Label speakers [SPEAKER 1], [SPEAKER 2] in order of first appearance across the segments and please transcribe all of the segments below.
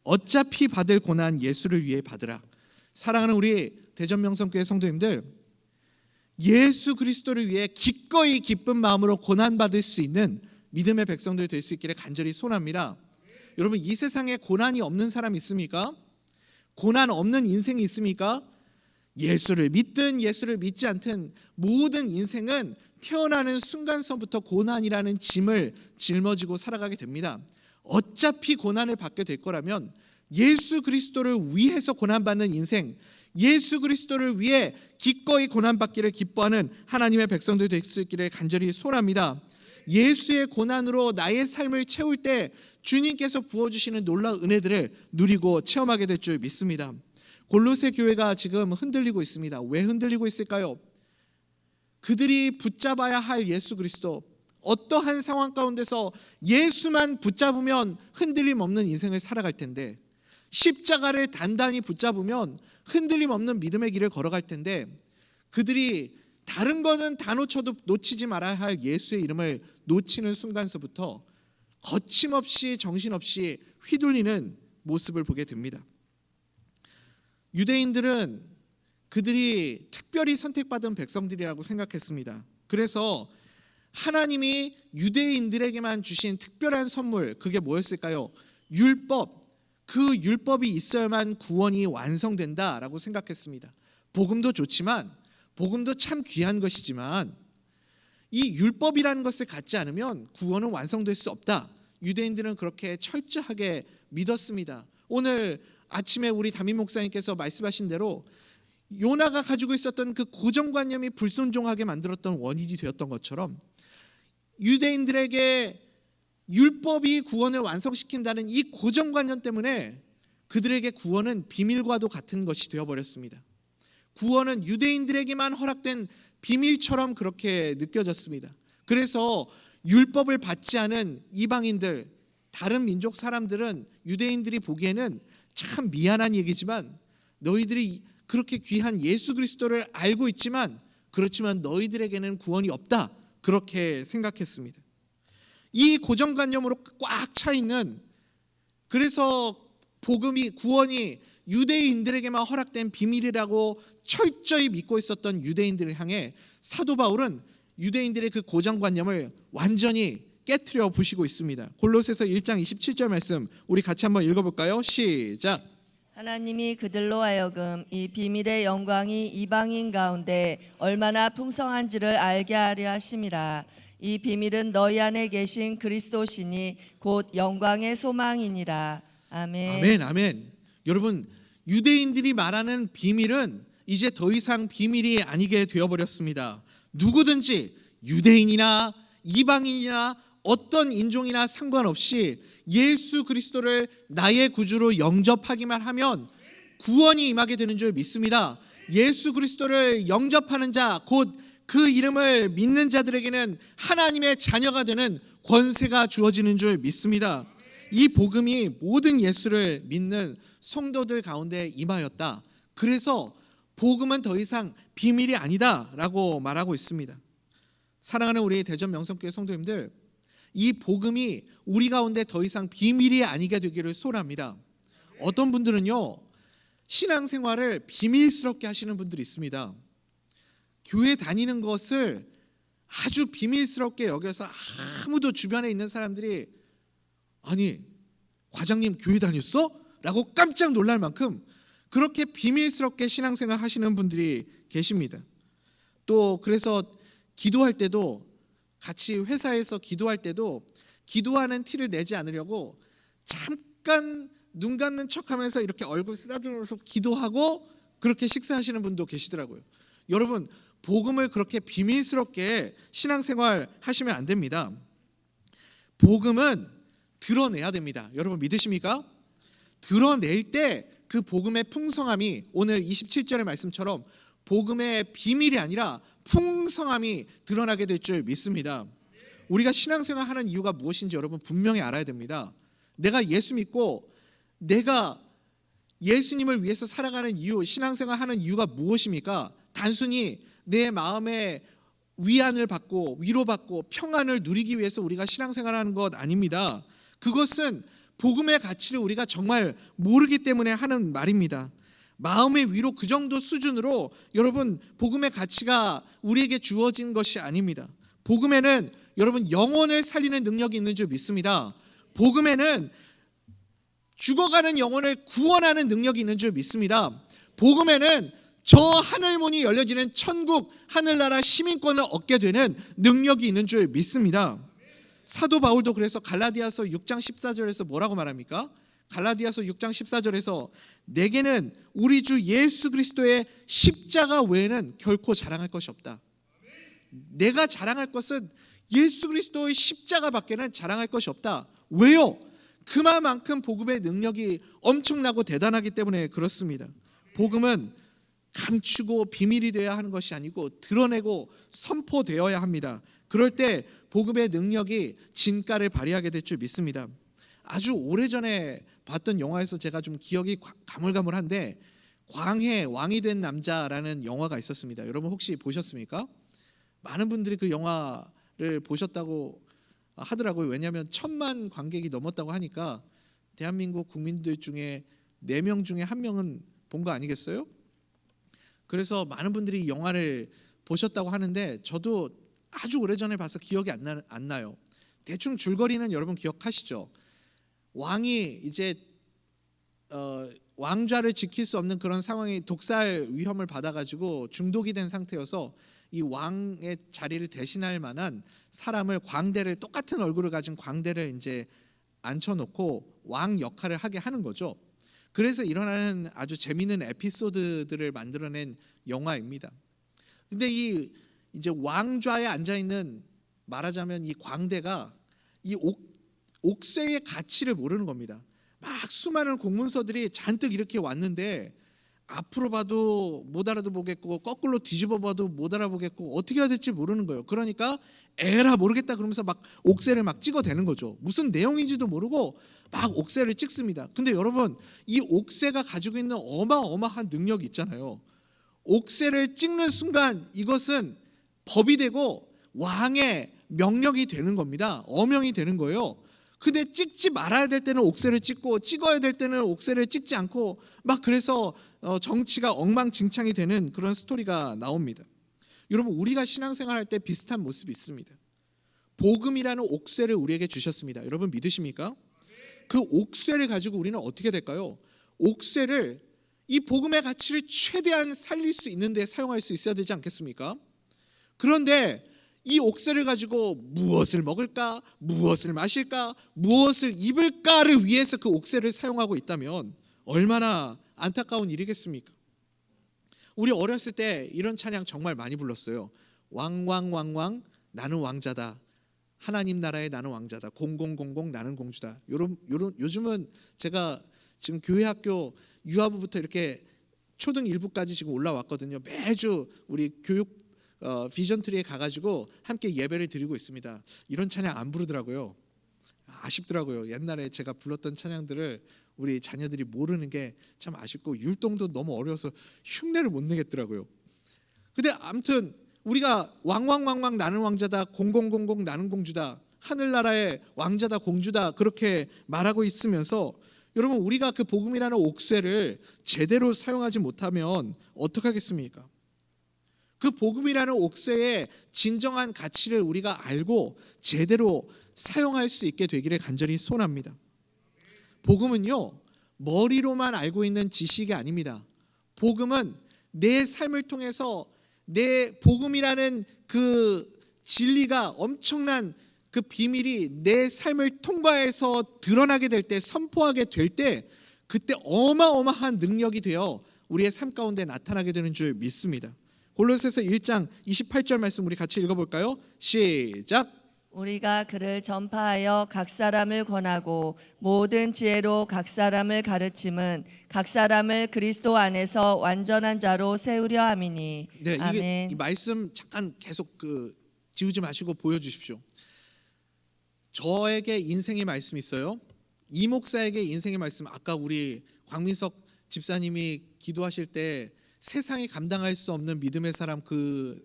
[SPEAKER 1] 어차피 받을 고난 예수를 위해 받으라. 사랑하는 우리 대전명성교회 성도님들, 예수 그리스도를 위해 기꺼이 기쁜 마음으로 고난받을 수 있는 믿음의 백성들 될 수 있기를 간절히 소원합니다. 여러분, 이 세상에 고난이 없는 사람 있습니까? 고난 없는 인생이 있습니까? 예수를 믿든 예수를 믿지 않든 모든 인생은 태어나는 순간서부터 고난이라는 짐을 짊어지고 살아가게 됩니다. 어차피 고난을 받게 될 거라면 예수 그리스도를 위해서 고난받는 인생, 예수 그리스도를 위해 기꺼이 고난받기를 기뻐하는 하나님의 백성들 될 수 있기를 간절히 소원합니다. 예수의 고난으로 나의 삶을 채울 때 주님께서 부어주시는 놀라운 은혜들을 누리고 체험하게 될 줄 믿습니다. 골로새 교회가 지금 흔들리고 있습니다. 왜 흔들리고 있을까요? 그들이 붙잡아야 할 예수 그리스도, 어떠한 상황 가운데서 예수만 붙잡으면 흔들림 없는 인생을 살아갈 텐데, 십자가를 단단히 붙잡으면 흔들림 없는 믿음의 길을 걸어갈 텐데, 그들이 다른 거는 다 놓쳐도 놓치지 말아야 할 예수의 이름을 놓치는 순간서부터 거침없이 정신없이 휘둘리는 모습을 보게 됩니다. 유대인들은 그들이 특별히 선택받은 백성들이라고 생각했습니다. 그래서 하나님이 유대인들에게만 주신 특별한 선물, 그게 뭐였을까요? 율법. 그 율법이 있어야만 구원이 완성된다라고 생각했습니다. 복음도 좋지만, 복음도 참 귀한 것이지만 이 율법이라는 것을 갖지 않으면 구원은 완성될 수 없다. 유대인들은 그렇게 철저하게 믿었습니다. 오늘 아침에 우리 담임 목사님께서 말씀하신 대로 요나가 가지고 있었던 그 고정관념이 불순종하게 만들었던 원인이 되었던 것처럼, 유대인들에게 율법이 구원을 완성시킨다는 이 고정관념 때문에 그들에게 구원은 비밀과도 같은 것이 되어버렸습니다. 구원은 유대인들에게만 허락된 비밀처럼 그렇게 느껴졌습니다. 그래서 율법을 받지 않은 이방인들, 다른 민족 사람들은 유대인들이 보기에는 참 미안한 얘기지만, 너희들이 그렇게 귀한 예수 그리스도를 알고 있지만, 그렇지만 너희들에게는 구원이 없다, 그렇게 생각했습니다. 이 고정관념으로 꽉 차 있는, 그래서 복음이, 구원이 유대인들에게만 허락된 비밀이라고 철저히 믿고 있었던 유대인들을 향해 사도 바울은 유대인들의 그 고정관념을 완전히 깨트려 부시고 있습니다. 골로새서 1장 27절 말씀 우리 같이 한번 읽어볼까요? 시작.
[SPEAKER 2] 하나님이 그들로 하여금 이 비밀의 영광이 이방인 가운데 얼마나 풍성한지를 알게 하려 하심이라. 이 비밀은 너희 안에 계신 그리스도시니 곧 영광의 소망이니라. 아멘.
[SPEAKER 1] 아멘, 아멘. 여러분, 유대인들이 말하는 비밀은 이제 더 이상 비밀이 아니게 되어버렸습니다. 누구든지 유대인이나 이방인이나 어떤 인종이나 상관없이 예수 그리스도를 나의 구주로 영접하기만 하면 구원이 임하게 되는 줄 믿습니다. 예수 그리스도를 영접하는 자, 곧 그 이름을 믿는 자들에게는 하나님의 자녀가 되는 권세가 주어지는 줄 믿습니다. 이 복음이 모든 예수를 믿는 성도들 가운데 임하였다. 그래서 복음은 더 이상 비밀이 아니다라고 말하고 있습니다. 사랑하는 우리 대전 명성교회 성도님들, 이 복음이 우리 가운데 더 이상 비밀이 아니게 되기를 소원합니다. 어떤 분들은요, 신앙생활을 비밀스럽게 하시는 분들이 있습니다. 교회 다니는 것을 아주 비밀스럽게 여겨서 아무도 주변에 있는 사람들이, 아니 과장님 교회 다녔어? 라고 깜짝 놀랄 만큼 그렇게 비밀스럽게 신앙생활 하시는 분들이 계십니다. 또 그래서 기도할 때도, 같이 회사에서 기도할 때도 기도하는 티를 내지 않으려고 잠깐 눈 감는 척하면서 이렇게 얼굴 쓰다듬으면서 기도하고 그렇게 식사하시는 분도 계시더라고요. 여러분, 복음을 그렇게 비밀스럽게 신앙생활 하시면 안 됩니다. 복음은 드러내야 됩니다. 여러분 믿으십니까? 드러낼 때 그 복음의 풍성함이, 오늘 27절의 말씀처럼 복음의 비밀이 아니라 풍성함이 드러나게 될 줄 믿습니다. 우리가 신앙생활 하는 이유가 무엇인지 여러분 분명히 알아야 됩니다. 내가 예수 믿고 내가 예수님을 위해서 살아가는 이유, 신앙생활 하는 이유가 무엇입니까? 단순히 내 마음에 위안을 받고 위로받고 평안을 누리기 위해서 우리가 신앙생활 하는 것 아닙니다. 그것은 복음의 가치를 우리가 정말 모르기 때문에 하는 말입니다. 마음의 위로 그 정도 수준으로 여러분 복음의 가치가 우리에게 주어진 것이 아닙니다. 복음에는 여러분 영혼을 살리는 능력이 있는 줄 믿습니다. 복음에는 죽어가는 영혼을 구원하는 능력이 있는 줄 믿습니다. 복음에는 저 하늘문이 열려지는 천국 하늘나라 시민권을 얻게 되는 능력이 있는 줄 믿습니다. 사도 바울도 그래서 갈라디아서 6장 14절에서 뭐라고 말합니까? 갈라디아서 6장 14절에서 내게는 우리 주 예수 그리스도의 십자가 외에는 결코 자랑할 것이 없다. 내가 자랑할 것은 예수 그리스도의 십자가밖에는 자랑할 것이 없다. 왜요? 그만큼 복음의 능력이 엄청나고 대단하기 때문에 그렇습니다. 복음은 감추고 비밀이 되어야 하는 것이 아니고 드러내고 선포되어야 합니다. 그럴 때 복음의 능력이 진가를 발휘하게 될 줄 믿습니다. 아주 오래전에 봤던 영화에서 제가 좀 기억이 가물가물한데 광해 왕이 된 남자라는 영화가 있었습니다. 여러분 혹시 보셨습니까? 많은 분들이 그 영화를 보셨다고 하더라고요. 왜냐하면 1,000만 관객이 넘었다고 하니까 대한민국 국민들 중에 4명 중에 1명은 본 거 아니겠어요? 그래서 많은 분들이 이 영화를 보셨다고 하는데 저도 아주 오래전에 봐서 기억이 안 나요. 대충 줄거리는 여러분 기억하시죠? 왕이 이제 왕좌를 지킬 수 없는 그런 상황이 독살 위험을 받아가지고 중독이 된 상태여서 이 왕의 자리를 대신할 만한 사람을 광대를 똑같은 얼굴을 가진 광대를 이제 앉혀놓고 왕 역할을 하게 하는 거죠. 그래서 일어나는 아주 재미있는 에피소드들을 만들어낸 영화입니다. 근데 이 이제 왕좌에 앉아 있는 말하자면 이 광대가 이 옥새의 가치를 모르는 겁니다. 막 수많은 공문서들이 잔뜩 이렇게 왔는데 앞으로 봐도 못 알아보겠고 거꾸로 뒤집어 봐도 못 알아보겠고 어떻게 해야 될지 모르는 거예요. 그러니까 에라 모르겠다 그러면서 막 옥새를 막 찍어대는 거죠. 무슨 내용인지도 모르고 막 옥새를 찍습니다. 근데 여러분 이 옥새가 가지고 있는 어마어마한 능력이 있잖아요. 옥새를 찍는 순간 이것은 법이 되고 왕의 명령이 되는 겁니다. 어명이 되는 거예요. 근데 찍지 말아야 될 때는 옥새를 찍고 찍어야 될 때는 옥새를 찍지 않고 막 그래서 정치가 엉망진창이 되는 그런 스토리가 나옵니다. 여러분 우리가 신앙생활할 때 비슷한 모습이 있습니다. 복음이라는 옥새를 우리에게 주셨습니다. 여러분 믿으십니까? 그 옥새를 가지고 우리는 어떻게 될까요? 옥새를 이 복음의 가치를 최대한 살릴 수 있는 데 사용할 수 있어야 되지 않겠습니까? 그런데 이 옥새를 가지고 무엇을 먹을까, 무엇을 마실까, 무엇을 입을까를 위해서 그 옥새를 사용하고 있다면 얼마나 안타까운 일이겠습니까? 우리 어렸을 때 이런 찬양 정말 많이 불렀어요. 왕왕왕왕 나는 왕자다. 하나님 나라에 나는 왕자다. 0000 나는 공주다. 요즘은 제가 지금 교회 학교 유아부부터 이렇게 초등 1부까지 지금 올라왔거든요. 매주 우리 교육 비전트리에 가가지고 함께 예배를 드리고 있습니다. 이런 찬양 안 부르더라고요. 아쉽더라고요. 옛날에 제가 불렀던 찬양들을 우리 자녀들이 모르는 게 참 아쉽고 율동도 너무 어려워서 흉내를 못 내겠더라고요. 근데 아무튼 우리가 왕왕왕왕 나는 왕자다 0000 나는 공주다 하늘나라의 왕자다 공주다 그렇게 말하고 있으면서 여러분 우리가 그 복음이라는 옥새를 제대로 사용하지 못하면 어떡하겠습니까? 그 복음이라는 옥새의 진정한 가치를 우리가 알고 제대로 사용할 수 있게 되기를 간절히 소원합니다. 복음은요 머리로만 알고 있는 지식이 아닙니다. 복음은 내 삶을 통해서 내 복음이라는 그 진리가 엄청난 그 비밀이 내 삶을 통과해서 드러나게 될 때 선포하게 될 때 그때 어마어마한 능력이 되어 우리의 삶 가운데 나타나게 되는 줄 믿습니다. 골로새서 1장 28절 말씀 우리 같이 읽어볼까요? 시작.
[SPEAKER 2] 우리가 그를 전파하여 각 사람을 권하고 모든 지혜로 각 사람을 가르침은 각 사람을 그리스도 안에서 완전한 자로 세우려 함이니.
[SPEAKER 1] 네,
[SPEAKER 2] 아멘.
[SPEAKER 1] 이게 이 말씀 잠깐 계속 지우지 마시고 보여주십시오. 저에게 인생의 말씀이 있어요. 이 목사에게 인생의 말씀. 아까 우리 광민석 집사님이 기도하실 때 세상이 감당할 수 없는 믿음의 사람 그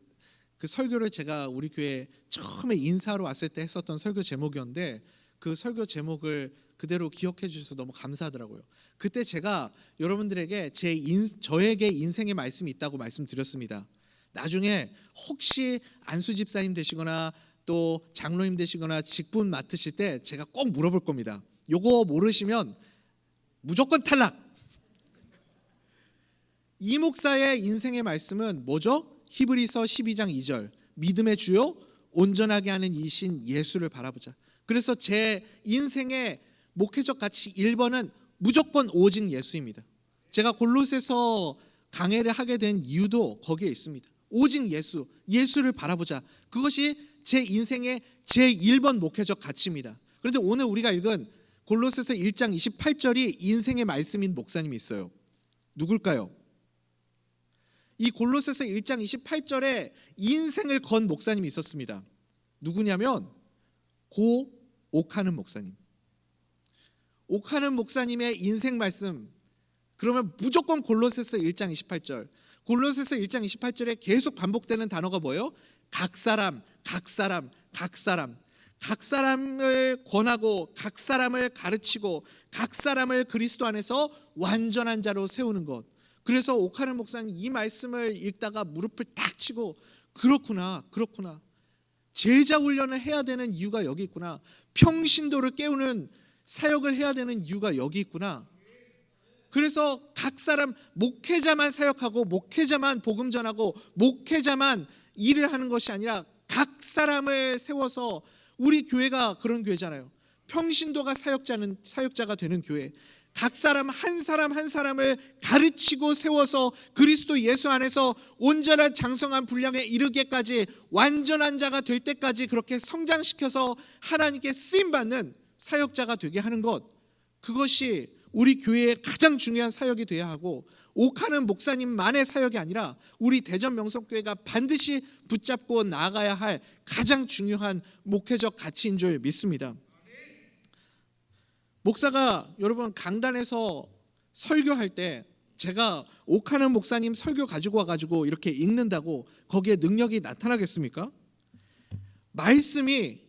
[SPEAKER 1] 설교를 제가 우리 교회 처음에 인사로 왔을 때 했었던 설교 제목이었는데 그 설교 제목을 그대로 기억해 주셔서 너무 감사하더라고요. 그때 제가 여러분들에게 저에게 인생의 말씀이 있다고 말씀드렸습니다. 나중에 혹시 안수 집사님 되시거나 또 장로님 되시거나 직분 맡으실 때 제가 꼭 물어볼 겁니다. 요거 모르시면 무조건 탈락. 이 목사의 인생의 말씀은 뭐죠? 히브리서 12장 2절. 믿음의 주요 온전하게 하는 이신 예수를 바라보자. 그래서 제 인생의 목회적 가치 1번은 무조건 오직 예수입니다. 제가 골로새서 강해를 하게 된 이유도 거기에 있습니다. 오직 예수, 예수를 바라보자. 그것이 제 인생의 제 1번 목회적 가치입니다. 그런데 오늘 우리가 읽은 골로새서 1장 28절이 인생의 말씀인 목사님이 있어요. 누굴까요? 이 골로새서 1장 28절에 인생을 건 목사님이 있었습니다. 누구냐면 고 옥하는 목사님. 옥하는 목사님의 인생 말씀, 그러면 무조건 골로새서 1장 28절. 골로새서 1장 28절에 계속 반복되는 단어가 뭐예요? 각 사람, 각 사람, 각 사람. 각 사람을 권하고 각 사람을 가르치고 각 사람을 그리스도 안에서 완전한 자로 세우는 것. 그래서 옥하는 목사님 이 말씀을 읽다가 무릎을 탁 치고 그렇구나. 제자 훈련을 해야 되는 이유가 여기 있구나. 평신도를 깨우는 사역을 해야 되는 이유가 여기 있구나. 그래서 각 사람, 목회자만 사역하고 목회자만 복음 전하고 목회자만 일을 하는 것이 아니라 각 사람을 세워서, 우리 교회가 그런 교회잖아요. 평신도가 사역자가 되는 교회. 각 사람 한 사람을 가르치고 세워서 그리스도 예수 안에서 온전한 장성한 분량에 이르게까지, 완전한 자가 될 때까지 그렇게 성장시켜서 하나님께 쓰임받는 사역자가 되게 하는 것, 그것이 우리 교회의 가장 중요한 사역이 되어야 하고, 옥하는 목사님만의 사역이 아니라 우리 대전 명성교회가 반드시 붙잡고 나아가야 할 가장 중요한 목회적 가치인 줄 믿습니다. 목사가 여러분 강단에서 설교할 때 제가 옥하는 목사님 설교 가지고 와가지고 이렇게 읽는다고 거기에 능력이 나타나겠습니까? 말씀이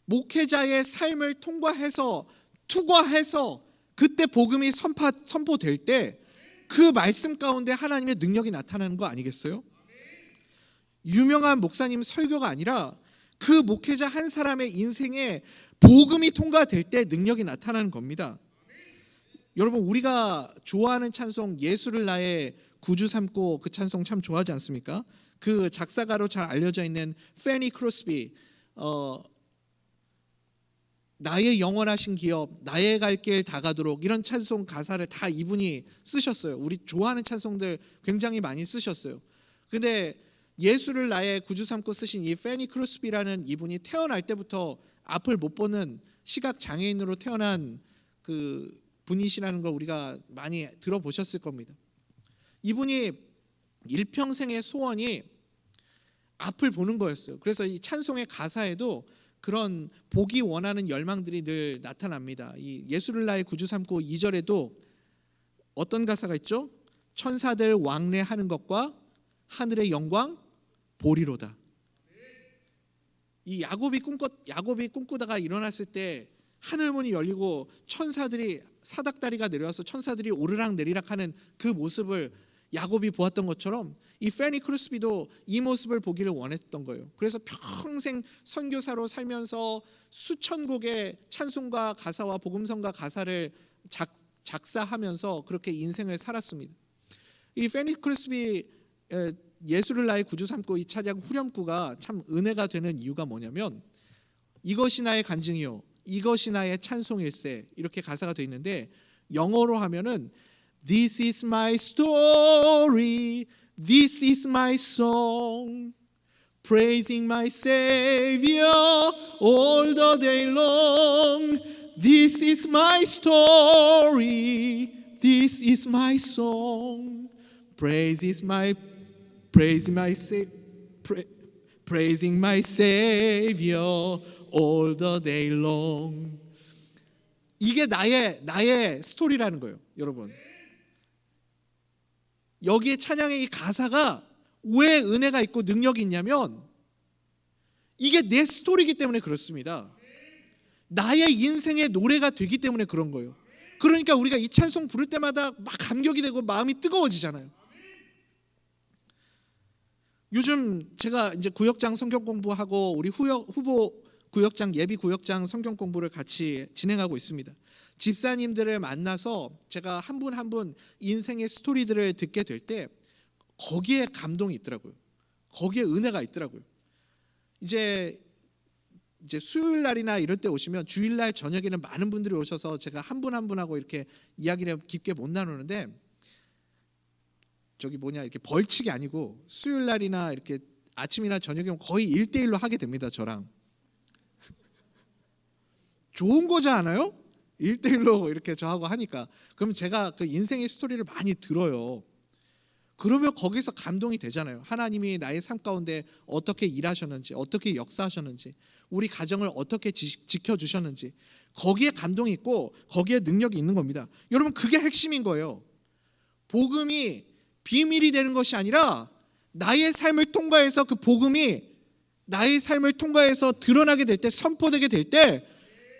[SPEAKER 1] 목회자의 삶을 통과해서 투과해서 그때 복음이 선포될 때 그 말씀 가운데 하나님의 능력이 나타나는 거 아니겠어요? 유명한 목사님 설교가 아니라 그 목회자 한 사람의 인생에 복음이 통과될 때 능력이 나타나는 겁니다. 여러분, 우리가 좋아하는 찬송 예수를 나의 구주 삼고, 그 찬송 참 좋아하지 않습니까? 그 작사가로 잘 알려져 있는 페니 크로스비, 나의 영원하신 기업, 나의 갈 길 다가도록, 이런 찬송 가사를 다 이분이 쓰셨어요. 우리 좋아하는 찬송들 굉장히 많이 쓰셨어요. 근데 예수를 나의 구주 삼고 쓰신 이 페니 크로스비라는 이분이 태어날 때부터 앞을 못 보는 시각 장애인으로 태어난 그 분이시라는 걸 우리가 많이 들어보셨을 겁니다. 이분이 일평생의 소원이 앞을 보는 거였어요. 그래서 이 찬송의 가사에도 그런 보기 원하는 열망들이 늘 나타납니다. 이 예수를 나의 구주 삼고 2절에도 어떤 가사가 있죠? 천사들 왕래하는 것과 하늘의 영광 보리로다. 이 야곱이 꿈꾸다가 일어났을 때 하늘문이 열리고 천사들이 사닥다리가 내려와서 천사들이 오르락 내리락 하는 그 모습을 야곱이 보았던 것처럼 이 페니 크루스비도 이 모습을 보기를 원했던 거예요. 그래서 평생 선교사로 살면서 수천 곡의 찬송가 가사와 복음성가 가사를 작사하면서 그렇게 인생을 살았습니다. 이 페니 크루스비 예수를 나의 구주 삼고 이 찬양 후렴구가 참 은혜가 되는 이유가 뭐냐면, 이것이 나의 간증이요 이것이 나의 찬송일세, 이렇게 가사가 되어 있는데 영어로 하면은 This is my story, this is my song, praising my Savior all the day long. This is my story, this is my song, praising my Savior all the day long. 이게 나의 스토리라는 거예요, 여러분. 여기에 찬양의 이 가사가 왜 은혜가 있고 능력이 있냐면 이게 내 스토리이기 때문에 그렇습니다. 나의 인생의 노래가 되기 때문에 그런 거예요. 그러니까 우리가 이 찬송 부를 때마다 막 감격이 되고 마음이 뜨거워지잖아요. 요즘 제가 이제 구역장 성경 공부하고 우리 후보 구역장 예비 구역장 성경 공부를 같이 진행하고 있습니다. 집사님들을 만나서 제가 한 분 한 분 인생의 스토리들을 듣게 될 때 거기에 감동이 있더라고요. 거기에 은혜가 있더라고요. 이제 수요일 날이나 이럴 때 오시면 주일날 저녁에는 많은 분들이 오셔서 제가 한 분 한 분하고 이렇게 이야기를 깊게 못 나누는데 이렇게 벌칙이 아니고 수요일 날이나 이렇게 아침이나 저녁에 거의 1대1로 하게 됩니다. 저랑 좋은 거지 않아요? 1대1로 이렇게 저하고 하니까 그러면 제가 그 인생의 스토리를 많이 들어요. 그러면 거기서 감동이 되잖아요. 하나님이 나의 삶 가운데 어떻게 일하셨는지, 어떻게 역사하셨는지, 우리 가정을 어떻게 지켜주셨는지 거기에 감동이 있고 거기에 능력이 있는 겁니다. 여러분 그게 핵심인 거예요. 복음이 비밀이 되는 것이 아니라 나의 삶을 통과해서 그 복음이 나의 삶을 통과해서 드러나게 될 때, 선포되게 될 때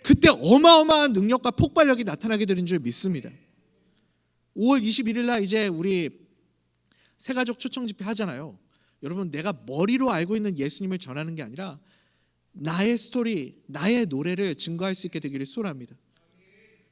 [SPEAKER 1] 그때 어마어마한 능력과 폭발력이 나타나게 되는 줄 믿습니다. 5월 21일 날 이제 우리 새가족 초청 집회 하잖아요. 여러분 내가 머리로 알고 있는 예수님을 전하는 게 아니라 나의 스토리, 나의 노래를 증거할 수 있게 되기를 소원합니다.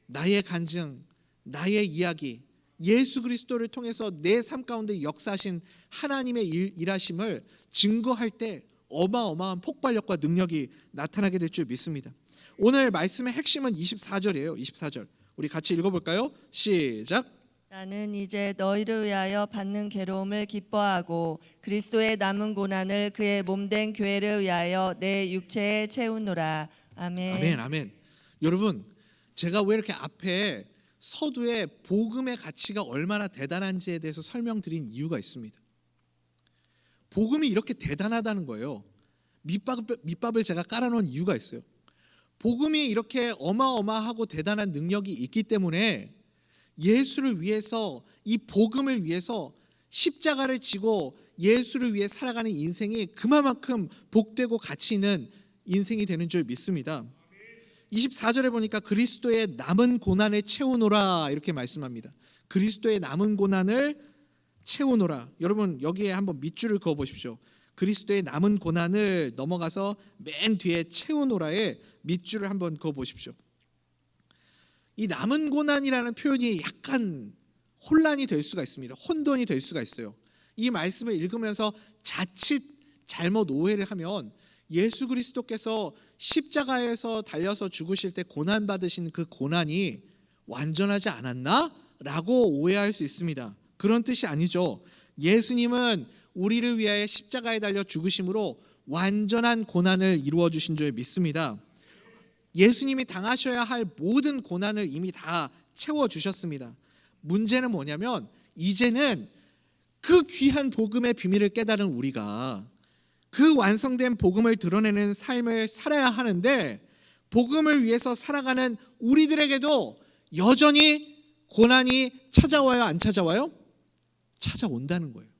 [SPEAKER 1] 나의 간증, 나의 이야기, 예수 그리스도를 통해서 내 삶 가운데 역사하신 하나님의 일하심을 증거할 때 어마어마한 폭발력과 능력이 나타나게 될 줄 믿습니다. 오늘 말씀의 핵심은 24절이에요. 24절 우리 같이 읽어볼까요? 시작.
[SPEAKER 2] 나는 이제 너희를 위하여 받는 괴로움을 기뻐하고 그리스도의 남은 고난을 그의 몸된 교회를 위하여 내 육체에 채우노라. 아멘.
[SPEAKER 1] 아멘, 아멘. 여러분 제가 왜 이렇게 앞에 서두에 복음의 가치가 얼마나 대단한지에 대해서 설명드린 이유가 있습니다. 복음이 이렇게 대단하다는 거예요. 밑밥을 제가 깔아놓은 이유가 있어요. 복음이 이렇게 어마어마하고 대단한 능력이 있기 때문에 예수를 위해서, 이 복음을 위해서 십자가를 지고 예수를 위해 살아가는 인생이 그만큼 복되고 가치 있는 인생이 되는 줄 믿습니다. 24절에 보니까 그리스도의 남은 고난을 채우노라 이렇게 말씀합니다. 그리스도의 남은 고난을 채우노라. 여러분 여기에 한번 밑줄을 그어 보십시오. 그리스도의 남은 고난을 넘어가서 맨 뒤에 채우노라에 밑줄을 한번 그어 보십시오. 이 남은 고난이라는 표현이 약간 혼란이 될 수가 있습니다. 혼돈이 될 수가 있어요. 이 말씀을 읽으면서 자칫 잘못 오해를 하면 예수 그리스도께서 십자가에서 달려서 죽으실 때 고난 받으신 그 고난이 완전하지 않았나? 라고 오해할 수 있습니다. 그런 뜻이 아니죠. 예수님은 우리를 위하여 십자가에 달려 죽으심으로 완전한 고난을 이루어 주신 줄 믿습니다. 예수님이 당하셔야 할 모든 고난을 이미 다 채워주셨습니다. 문제는 뭐냐면 이제는 그 귀한 복음의 비밀을 깨달은 우리가 그 완성된 복음을 드러내는 삶을 살아야 하는데 복음을 위해서 살아가는 우리들에게도 여전히 고난이 찾아와요? 안 찾아와요? 찾아온다는 거예요.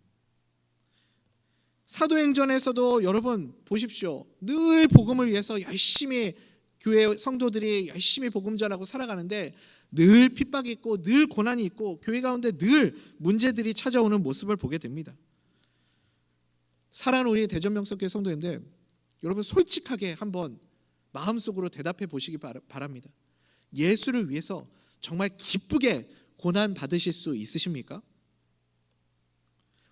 [SPEAKER 1] 사도행전에서도 여러분 보십시오. 늘 복음을 위해서 열심히 교회 성도들이 열심히 복음 전하고 살아가는데 늘 핍박이 있고 늘 고난이 있고 교회 가운데 늘 문제들이 찾아오는 모습을 보게 됩니다. 사랑하는 우리 대전명석교회 성도님들, 여러분 솔직하게 한번 마음속으로 대답해 보시기 바랍니다. 예수를 위해서 정말 기쁘게 고난 받으실 수 있으십니까?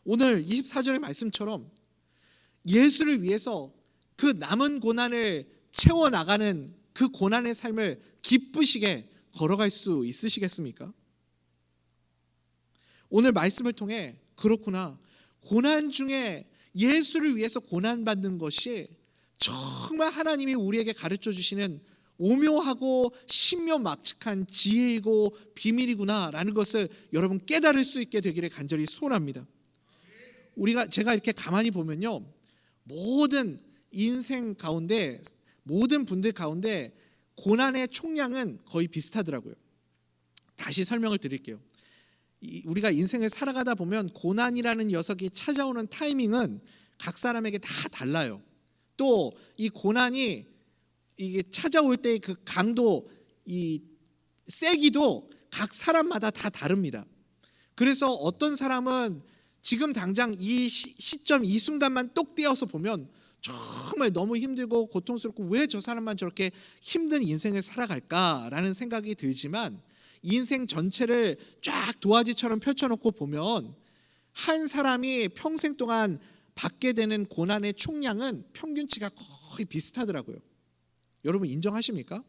[SPEAKER 1] 오늘 24절의 말씀처럼 예수를 위해서 그 남은 고난을 채워나가는 그 고난의 삶을 기쁘시게 걸어갈 수 있으시겠습니까? 오늘 말씀을 통해 그렇구나, 고난 중에 예수를 위해서 고난받는 것이 정말 하나님이 우리에게 가르쳐 주시는 오묘하고 신묘막측한 지혜이고 비밀이구나 라는 것을 여러분 깨달을 수 있게 되기를 간절히 소원합니다. 제가 이렇게 가만히 보면요, 모든 인생 가운데 모든 분들 가운데 고난의 총량은 거의 비슷하더라고요. 다시 설명을 드릴게요. 우리가 인생을 살아가다 보면 고난이라는 녀석이 찾아오는 타이밍은 각 사람에게 다 달라요. 또 이 고난이 이게 찾아올 때의 그 강도, 이 세기도 각 사람마다 다 다릅니다. 그래서 어떤 사람은 지금 당장 이 시점, 이 순간만 똑 떼어서 보면 정말 너무 힘들고 고통스럽고 왜 저 사람만 저렇게 힘든 인생을 살아갈까라는 생각이 들지만, 인생 전체를 쫙 도화지처럼 펼쳐놓고 보면 한 사람이 평생 동안 받게 되는 고난의 총량은 평균치가 거의 비슷하더라고요. 여러분 인정하십니까?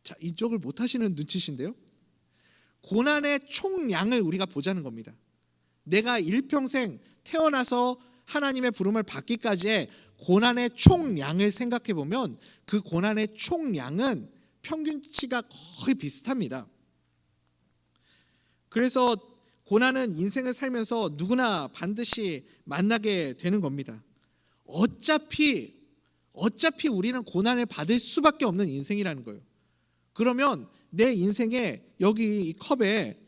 [SPEAKER 1] 자, 이쪽을 못하시는 눈치신데요. 고난의 총량을 우리가 보자는 겁니다. 내가 일평생 태어나서 하나님의 부름을 받기까지의 고난의 총량을 생각해 보면 그 고난의 총량은 평균치가 거의 비슷합니다. 그래서 고난은 인생을 살면서 누구나 반드시 만나게 되는 겁니다. 어차피 우리는 고난을 받을 수밖에 없는 인생이라는 거예요. 그러면 내 인생에 여기 이 컵에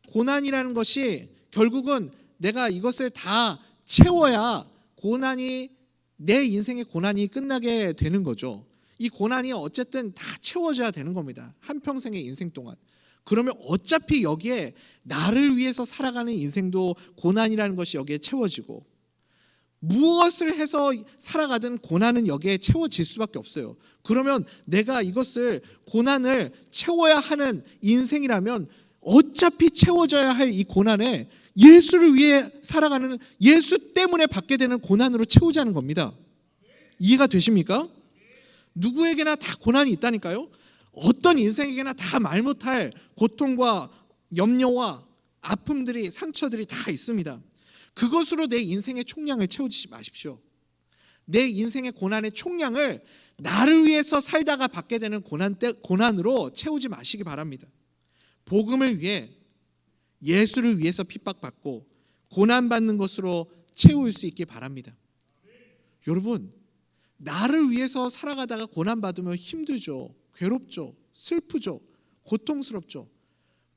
[SPEAKER 1] 고난이라는 것이 결국은 내가 이것을 다 채워야 내 인생의 고난이 끝나게 되는 거죠. 이 고난이 어쨌든 다 채워져야 되는 겁니다. 한평생의 인생 동안. 그러면 어차피 여기에 나를 위해서 살아가는 인생도 고난이라는 것이 여기에 채워지고, 무엇을 해서 살아가든 고난은 여기에 채워질 수밖에 없어요. 그러면 내가 이것을 고난을 채워야 하는 인생이라면 어차피 채워져야 할 이 고난에 예수를 위해 살아가는, 예수 때문에 받게 되는 고난으로 채우자는 겁니다. 이해가 되십니까? 누구에게나 다 고난이 있다니까요. 어떤 인생에게나 다 말 못할 고통과 염려와 아픔들이, 상처들이 다 있습니다. 그것으로 내 인생의 총량을 채우지 마십시오. 내 인생의 고난의 총량을 나를 위해서 살다가 받게 되는 고난으로 채우지 마시기 바랍니다. 복음을 위해, 예수를 위해서 핍박받고 고난받는 것으로 채울 수 있기 바랍니다. 여러분, 나를 위해서 살아가다가 고난받으면 힘들죠. 괴롭죠. 슬프죠. 고통스럽죠.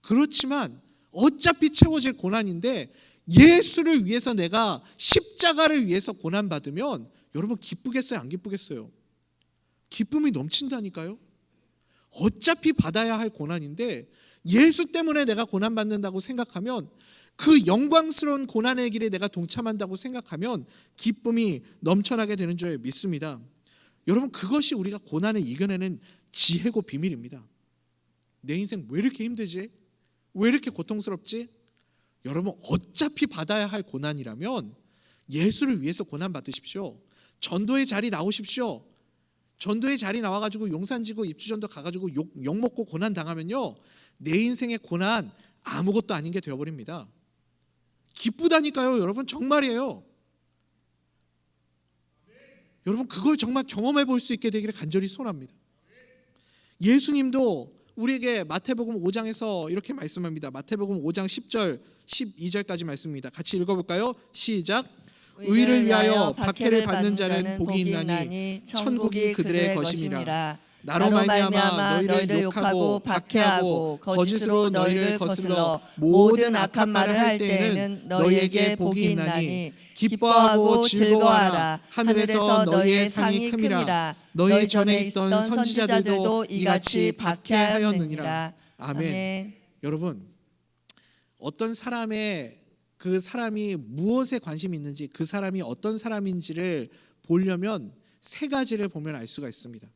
[SPEAKER 1] 그렇지만 어차피 채워질 고난인데 예수를 위해서, 내가 십자가를 위해서 고난받으면 여러분 기쁘겠어요? 안 기쁘겠어요? 기쁨이 넘친다니까요. 어차피 받아야 할 고난인데 예수 때문에 내가 고난받는다고 생각하면, 그 영광스러운 고난의 길에 내가 동참한다고 생각하면 기쁨이 넘쳐나게 되는 줄 믿습니다. 여러분, 그것이 우리가 고난을 이겨내는 지혜고 비밀입니다. 내 인생 왜 이렇게 힘들지? 왜 이렇게 고통스럽지? 여러분, 어차피 받아야 할 고난이라면 예수를 위해서 고난 받으십시오. 전도의 자리 나오십시오. 전도의 자리 나와가지고 용산지구 입주전도 가가지고 욕 먹고 고난 당하면요, 내 인생의 고난 아무것도 아닌 게 되어버립니다. 기쁘다니까요. 여러분, 정말이에요. 여러분, 그걸 정말 경험해 볼 수 있게 되기를 간절히 소원합니다. 예수님도 우리에게 마태복음 5장에서 이렇게 말씀합니다. 마태복음 5장 10절 12절까지 말씀입니다. 같이 읽어볼까요? 시작. 의를 위하여 박해를 받는 자는 복이 있나니 천국이 그들의 것임이라. 나로 말미암아 너희를 욕하고 박해하고 거짓으로 너희를 거슬러 모든 악한 말을 할 때에는 너희에게 복이 있나니 기뻐하고 즐거워하라. 하늘에서 너희의 상이 큼이라. 너희 전에 있던 선지자들도 이같이 박해하였느니라. 아멘. 여러분, 어떤 사람의, 그 사람이 무엇에 관심이 있는지, 그 사람이 어떤 사람인지를 보려면 세 가지를 보면 알 수가 있습니다.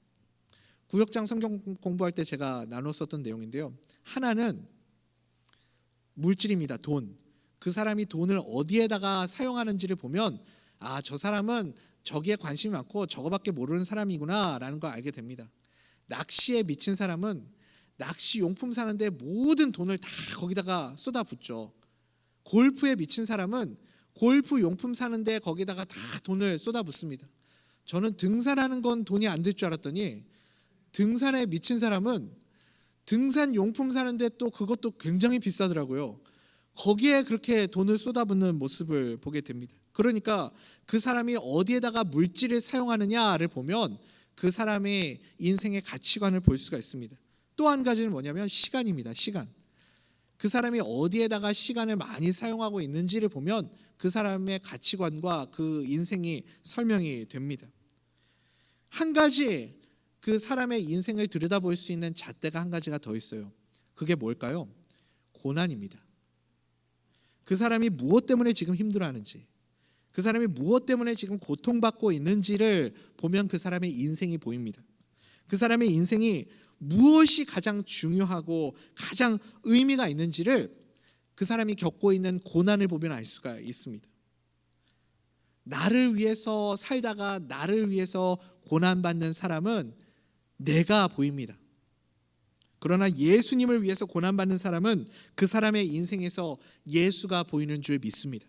[SPEAKER 1] 구역장 성경 공부할 때 제가 나눴었던 내용인데요. 하나는 물질입니다. 돈. 그 사람이 돈을 어디에다가 사용하는지를 보면, 아, 저 사람은 저기에 관심이 많고 저거밖에 모르는 사람이구나 라는 걸 알게 됩니다. 낚시에 미친 사람은 낚시 용품 사는데 모든 돈을 다 거기다가 쏟아붓죠. 골프에 미친 사람은 골프 용품 사는데 거기다가 다 돈을 쏟아붓습니다. 저는 등산하는 건 돈이 안 들 줄 알았더니 등산에 미친 사람은 등산 용품 사는데 또 그것도 굉장히 비싸더라고요. 거기에 그렇게 돈을 쏟아붓는 모습을 보게 됩니다. 그러니까 그 사람이 어디에다가 물질을 사용하느냐를 보면 그 사람의 인생의 가치관을 볼 수가 있습니다. 또 한 가지는 뭐냐면 시간입니다. 시간. 그 사람이 어디에다가 시간을 많이 사용하고 있는지를 보면 그 사람의 가치관과 그 인생이 설명이 됩니다. 한 가지 그 사람의 인생을 들여다볼 수 있는 잣대가 한 가지가 더 있어요. 그게 뭘까요? 고난입니다. 그 사람이 무엇 때문에 지금 힘들어하는지, 그 사람이 무엇 때문에 지금 고통받고 있는지를 보면 그 사람의 인생이 보입니다. 그 사람의 인생이 무엇이 가장 중요하고 가장 의미가 있는지를 그 사람이 겪고 있는 고난을 보면 알 수가 있습니다. 나를 위해서 살다가 나를 위해서 고난받는 사람은 내가 보입니다. 그러나 예수님을 위해서 고난받는 사람은 그 사람의 인생에서 예수가 보이는 줄 믿습니다.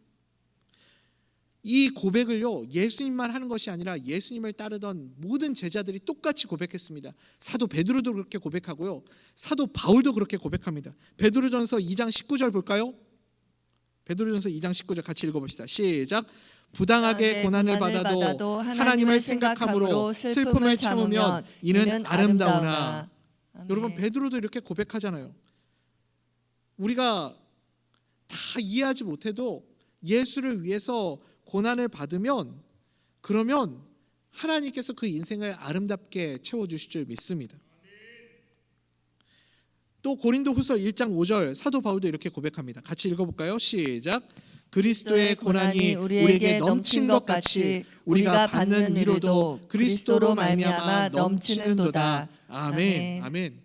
[SPEAKER 1] 이 고백을요, 예수님만 하는 것이 아니라 예수님을 따르던 모든 제자들이 똑같이 고백했습니다. 사도 베드로도 그렇게 고백하고요, 사도 바울도 그렇게 고백합니다. 베드로전서 2장 19절 볼까요? 베드로전서 2장 19절 같이 읽어봅시다. 시작. 부당하게 고난을 받아도 하나님을 생각함으로 슬픔을 참으면 이는 아름다우나. 여러분, 베드로도 이렇게 고백하잖아요. 우리가 다 이해하지 못해도 예수를 위해서 고난을 받으면, 그러면 하나님께서 그 인생을 아름답게 채워주실 줄 믿습니다. 또 고린도후서 1장 5절 사도 바울도 이렇게 고백합니다. 같이 읽어볼까요? 시작. 그리스도의 고난이 우리에게 넘친 것 같이 우리가 받는 위로도 그리스도로 말미암아 넘치는도다. 아멘. 아멘.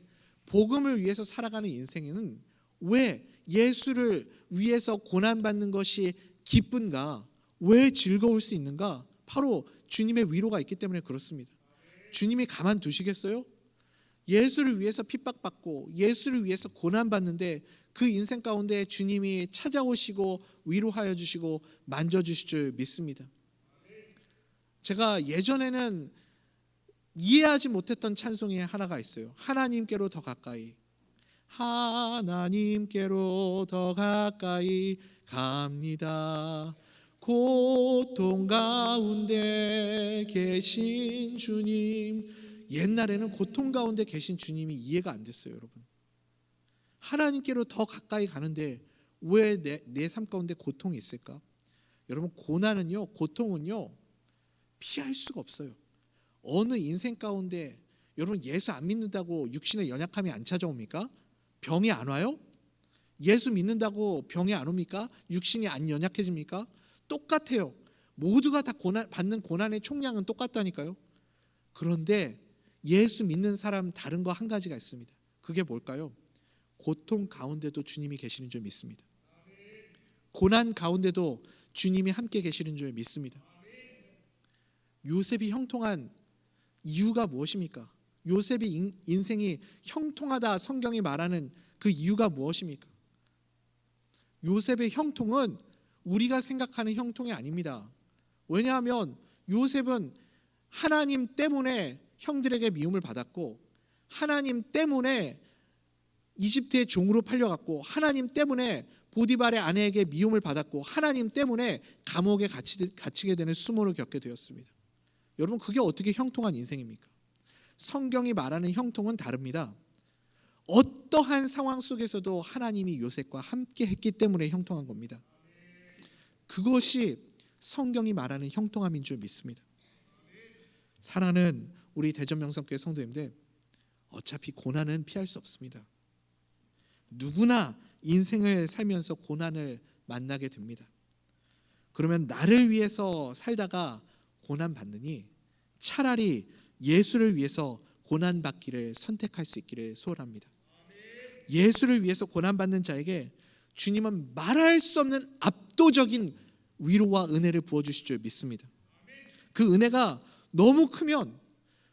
[SPEAKER 1] 복음을 위해서 살아가는 인생에는 왜 예수를 위해서 고난받는 것이 기쁜가? 왜 즐거울 수 있는가? 바로 주님의 위로가 있기 때문에 그렇습니다. 주님이 가만두시겠어요? 예수를 위해서 핍박받고 예수를 위해서 고난받는데 그 인생 가운데 주님이 찾아오시고 위로하여 주시고 만져주실 줄 믿습니다. 제가 예전에는 이해하지 못했던 찬송이 하나가 있어요. 하나님께로 더 가까이, 하나님께로 더 가까이 갑니다. 고통 가운데 계신 주님. 옛날에는 고통 가운데 계신 주님이 이해가 안 됐어요, 여러분. 하나님께로 더 가까이 가는데 왜 내 삶 가운데 고통이 있을까? 여러분, 고난은요, 고통은요, 피할 수가 없어요. 어느 인생 가운데 여러분 예수 안 믿는다고 육신의 연약함이 안 찾아옵니까? 병이 안 와요? 예수 믿는다고 병이 안 옵니까? 육신이 안 연약해집니까? 똑같아요. 모두가 다 받는 고난의 총량은 똑같다니까요. 그런데 예수 믿는 사람 다른 거 한 가지가 있습니다. 그게 뭘까요? 고통 가운데도 주님이 계시는 줄 믿습니다. 고난 가운데도 주님이 함께 계시는 줄 믿습니다. 요셉이 형통한 이유가 무엇입니까? 요셉이 인생이 형통하다 성경이 말하는 그 이유가 무엇입니까? 요셉의 형통은 우리가 생각하는 형통이 아닙니다. 왜냐하면 요셉은 하나님 때문에 형들에게 미움을 받았고, 하나님 때문에 이집트의 종으로 팔려갔고, 하나님 때문에 보디발의 아내에게 미움을 받았고, 하나님 때문에 감옥에 갇히게 되는 수모를 겪게 되었습니다. 여러분, 그게 어떻게 형통한 인생입니까? 성경이 말하는 형통은 다릅니다. 어떠한 상황 속에서도 하나님이 요셉과 함께 했기 때문에 형통한 겁니다. 그것이 성경이 말하는 형통함인 줄 믿습니다. 사랑하는 우리 대전명성교회 성도님들, 어차피 고난은 피할 수 없습니다. 누구나 인생을 살면서 고난을 만나게 됩니다. 그러면 나를 위해서 살다가 고난 받느니 차라리 예수를 위해서 고난 받기를 선택할 수 있기를 소원합니다. 예수를 위해서 고난 받는 자에게 주님은 말할 수 없는 압도적인 위로와 은혜를 부어 주실 줄 믿습니다. 그 은혜가 너무 크면,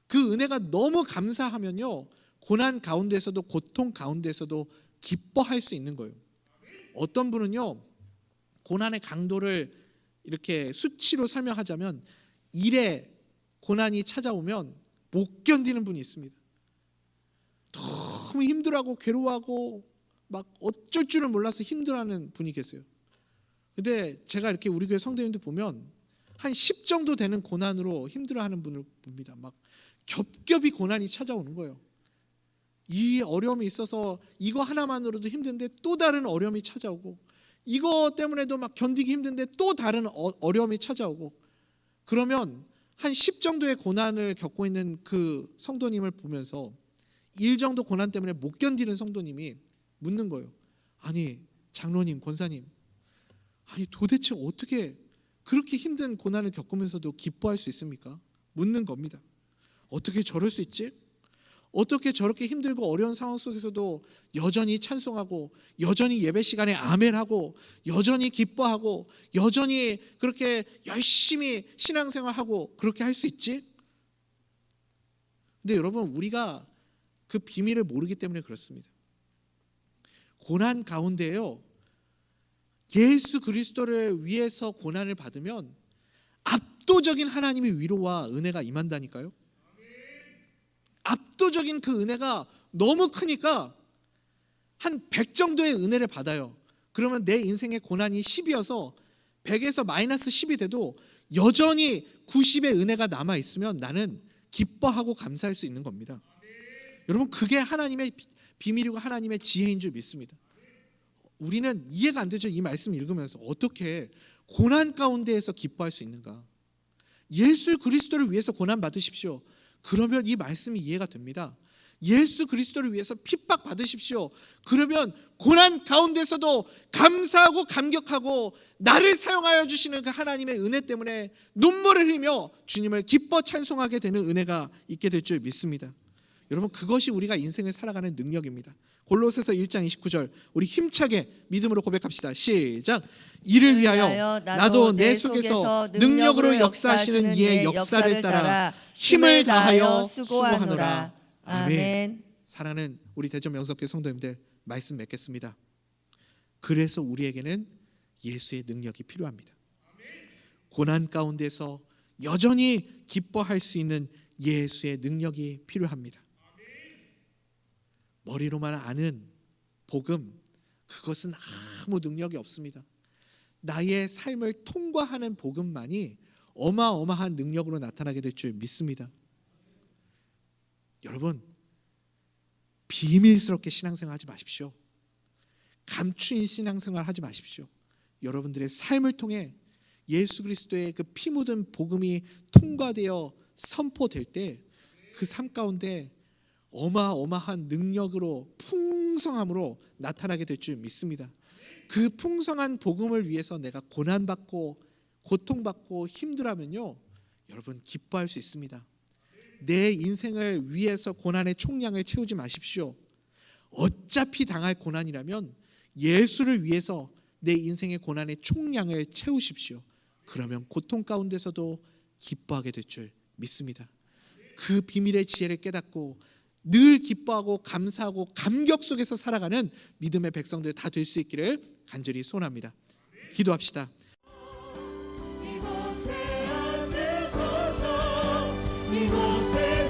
[SPEAKER 1] 그 은혜가 너무 감사하면요, 고난 가운데서도 고통 가운데서도 기뻐할 수 있는 거예요. 어떤 분은요, 고난의 강도를 이렇게 수치로 설명하자면 1의 고난이 찾아오면 못 견디는 분이 있습니다. 너무 힘들어하고 괴로워하고 막 어쩔 줄을 몰라서 힘들어하는 분이 계세요. 근데 제가 이렇게 우리 교회 성도님들 보면 한 10 정도 되는 고난으로 힘들어하는 분을 봅니다. 막 겹겹이 고난이 찾아오는 거예요. 이 어려움이 있어서 이거 하나만으로도 힘든데 또 다른 어려움이 찾아오고, 이거 때문에도 막 견디기 힘든데 또 다른 어려움이 찾아오고, 그러면 한 10 정도의 고난을 겪고 있는 그 성도님을 보면서 1 정도 고난 때문에 못 견디는 성도님이 묻는 거예요. 아니 장로님, 권사님, 아니 도대체 어떻게 그렇게 힘든 고난을 겪으면서도 기뻐할 수 있습니까? 묻는 겁니다. 어떻게 저럴 수 있지? 어떻게 저렇게 힘들고 어려운 상황 속에서도 여전히 찬송하고 여전히 예배 시간에 아멘하고 여전히 기뻐하고 여전히 그렇게 열심히 신앙생활하고 그렇게 할 수 있지? 근데 여러분, 우리가 그 비밀을 모르기 때문에 그렇습니다. 고난 가운데요, 예수 그리스도를 위해서 고난을 받으면 압도적인 하나님의 위로와 은혜가 임한다니까요. 압도적인 그 은혜가 너무 크니까 한 100 정도의 은혜를 받아요. 그러면 내 인생의 고난이 10이어서 100에서 마이너스 10이 돼도 여전히 90의 은혜가 남아있으면 나는 기뻐하고 감사할 수 있는 겁니다. 여러분, 그게 하나님의 비밀이고 하나님의 지혜인 줄 믿습니다. 우리는 이해가 안 되죠. 이 말씀 읽으면서 어떻게 고난 가운데에서 기뻐할 수 있는가? 예수 그리스도를 위해서 고난 받으십시오. 그러면 이 말씀이 이해가 됩니다. 예수 그리스도를 위해서 핍박 받으십시오. 그러면 고난 가운데서도 감사하고 감격하고 나를 사용하여 주시는 그 하나님의 은혜 때문에 눈물을 흘리며 주님을 기뻐 찬송하게 되는 은혜가 있게 될 줄 믿습니다. 여러분, 그것이 우리가 인생을 살아가는 능력입니다. 골로새서 1장 29절 우리 힘차게 믿음으로 고백합시다. 시작. 이를 위하여 나도 내 속에서 능력으로 역사하시는 이의 역사를 따라 힘을 다하여 수고하노라. 아멘. 사랑하는 우리 대전 명석교회 성도님들, 말씀 맺겠습니다. 그래서 우리에게는 예수의 능력이 필요합니다. 고난 가운데서 여전히 기뻐할 수 있는 예수의 능력이 필요합니다. 머리로만 아는 복음, 그것은 아무 능력이 없습니다. 나의 삶을 통과하는 복음만이 어마어마한 능력으로 나타나게 될 줄 믿습니다. 여러분, 비밀스럽게 신앙생활 하지 마십시오. 감추인 신앙생활 하지 마십시오. 여러분들의 삶을 통해 예수 그리스도의 그 피 묻은 복음이 통과되어 선포될 때 그 삶 가운데 어마어마한 능력으로 풍성함으로 나타나게 될 줄 믿습니다. 그 풍성한 복음을 위해서 내가 고난받고 고통받고 힘들어하면요, 여러분 기뻐할 수 있습니다. 내 인생을 위해서 고난의 총량을 채우지 마십시오. 어차피 당할 고난이라면 예수를 위해서 내 인생의 고난의 총량을 채우십시오. 그러면 고통 가운데서도 기뻐하게 될 줄 믿습니다. 그 비밀의 지혜를 깨닫고 늘 기뻐하고 감사하고 감격 속에서 살아가는 믿음의 백성들 다 될 수 있기를 간절히 소원합니다. 기도합시다.
[SPEAKER 3] 이곳에 앉으소서. 이곳에